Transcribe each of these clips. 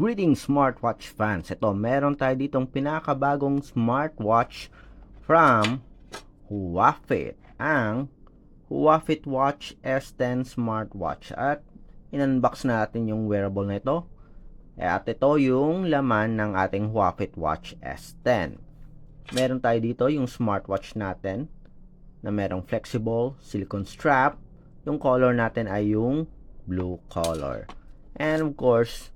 Greetings smartwatch fans. Ito, meron tayo ditong pinakabagong smartwatch from Huawei. Ang Huawei Watch S10 smartwatch. At in-unbox natin yung wearable na ito. At ito yung laman ng ating Huawei Watch S10. Meron tayo dito yung smartwatch natin na merong flexible silicone strap. Yung color natin ay yung blue color. And of course,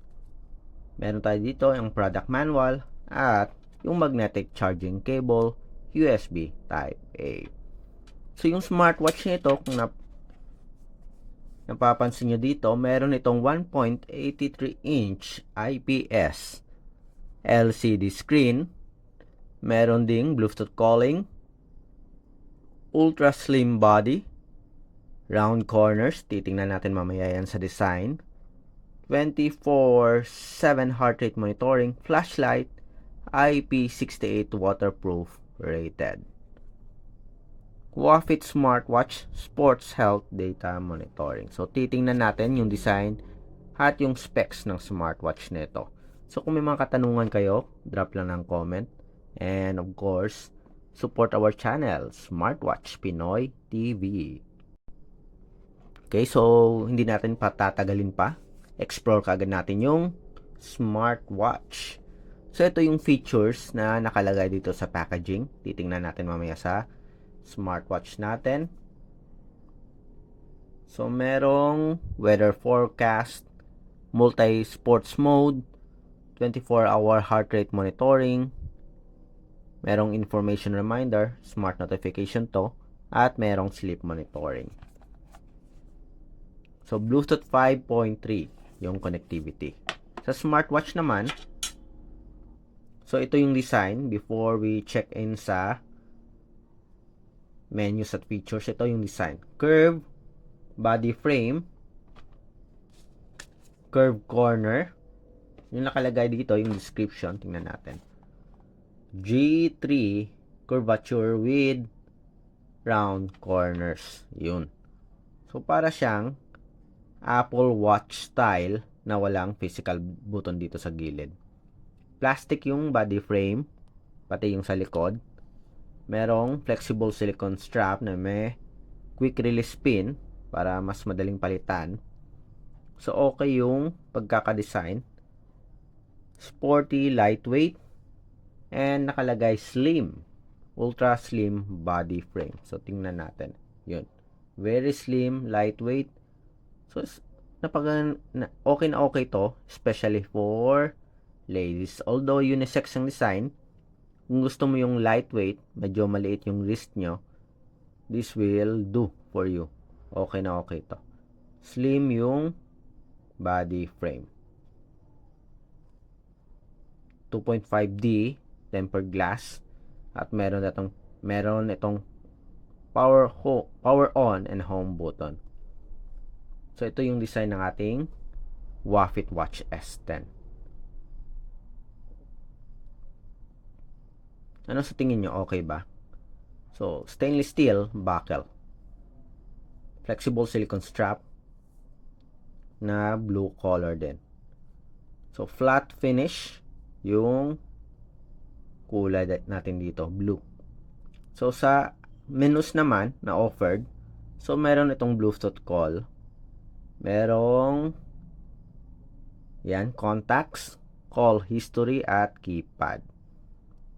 meron tayo dito yung product manual at yung magnetic charging cable USB Type A. So yung smartwatch nito, kung napapansin nyo dito, meron itong 1.83 inch IPS LCD screen. Meron ding Bluetooth calling, ultra slim body, round corners, titingnan natin mamaya yan sa design, 24/7 heart rate monitoring, flashlight, IP68 waterproof rated. Huawei smartwatch sports health data monitoring. So titingnan natin yung design at yung specs ng smartwatch nito. So kung may mga katanungan kayo, drop lang ng comment. And of course, support our channel, Smartwatch Pinoy TV. Okay, so hindi natin patatagalin pa. Explore kagad natin yung smartwatch. So ito yung features na nakalagay dito sa packaging. Titingnan natin mamaya sa smartwatch natin. So merong weather forecast, multi-sports mode, 24-hour heart rate monitoring, merong information reminder, smart notification to, at merong sleep monitoring. So Bluetooth 5.3 yung connectivity. Sa smartwatch naman, so ito yung design before we check in sa menus at features. Ito yung design. Curved body frame, curved corner. Yung nakalagay dito, yung description, tingnan natin. G3 curvature with round corners. Yun. So para siyang Apple Watch style na walang physical button dito sa gilid. Plastic yung body frame, pati yung sa likod. Merong flexible silicone strap na may quick release pin para mas madaling palitan. So okay yung pagkaka-design. Sporty, lightweight, and nakalagay slim, ultra slim body frame. So tingnan natin. Yun. Very slim, lightweight. So, okay na okay to, especially for ladies. Although unisex ang design, kung gusto mo yung lightweight, medyo maliit yung wrist nyo, this will do for you. Okay na okay to. Slim yung body frame. 2.5D tempered glass at meron itong power on and home button. So, ito yung design ng ating Huawei Watch S10. Ano sa tingin nyo? Okay ba? So, stainless steel buckle. Flexible silicone strap na blue color din. So, flat finish yung kulay natin dito, blue. So, sa menus naman na offered, so, meron itong Bluetooth call. Merong contacts, call history at keypad.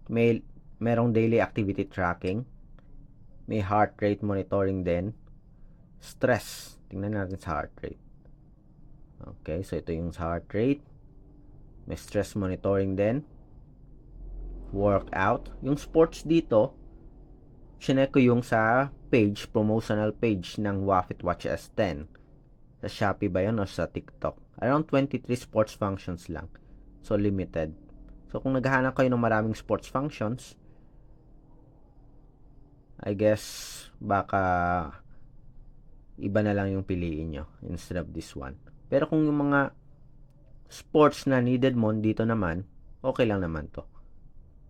Merong daily activity tracking. May heart rate monitoring din. Stress. Tingnan natin sa heart rate. Okay, so ito yung sa heart rate. May stress monitoring din. Workout. Yung sports dito, chinek ko yung sa page, promotional page ng Huawei Watch S10. Sa Shopee ba yun o sa TikTok? Around 23 sports functions lang. So, limited. So, kung naghahanap kayo ng maraming sports functions, I guess, baka iba na lang yung piliin nyo instead of this one. Pero kung yung mga sports na needed mo dito naman, okay lang naman to.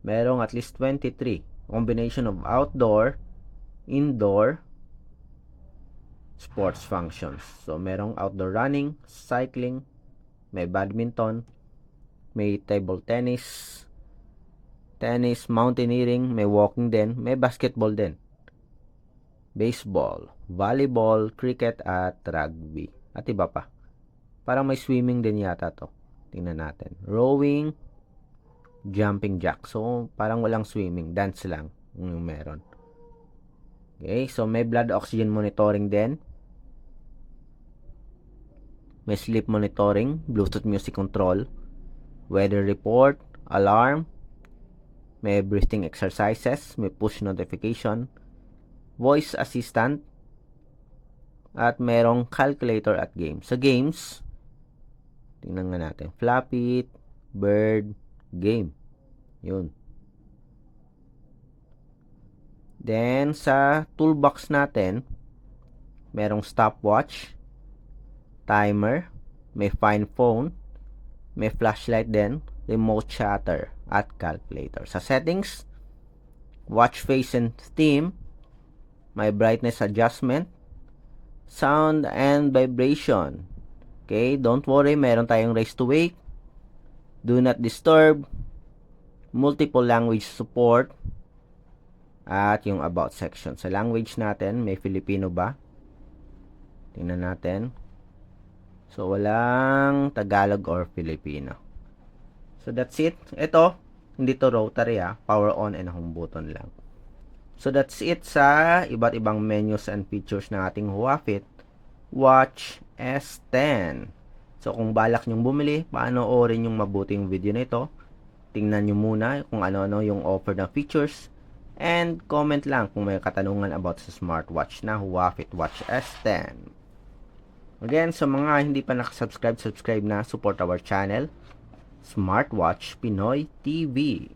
Merong at least 23. Combination of outdoor, indoor, sports functions. So, merong outdoor running, cycling, may badminton, may table tennis, mountaineering, may walking din, may basketball din, baseball, volleyball, cricket, at rugby. At iba pa. Parang may swimming din yata to. Tingnan natin. Rowing, jumping jack. So, parang walang swimming. Dance lang yung meron. Okay, so may blood oxygen monitoring din. May sleep monitoring, Bluetooth music control, weather report, alarm, may breathing exercises, may push notification, voice assistant, at merong calculator at games. Sa games, tingnan nga natin. Flappy, Bird, Game. Yun. Then, sa toolbox natin, merong stopwatch, timer, may find phone, may flashlight din, remote shutter, at calculator. Sa settings, watch face and theme, may brightness adjustment, sound and vibration. Okay, don't worry, meron tayong raise to wake, do not disturb, multiple language support, at yung about section. Sa language natin, may Filipino ba? Tingnan natin. So, walang Tagalog or Filipino. So, that's it. Ito, hindi to rotary power on and home button lang. So, that's it sa iba't ibang menus and features ng ating Huawei Watch S10. So, kung balak nyong bumili, paanoorin yung mabuting video na ito. Tingnan nyo muna kung ano-ano yung offer na features. And comment lang kung may katanungan about sa smartwatch na Huawei Watch S10. Again, sa mga hindi pa nakasubscribe, subscribe na, support our channel, Smartwatch Pinoy TV.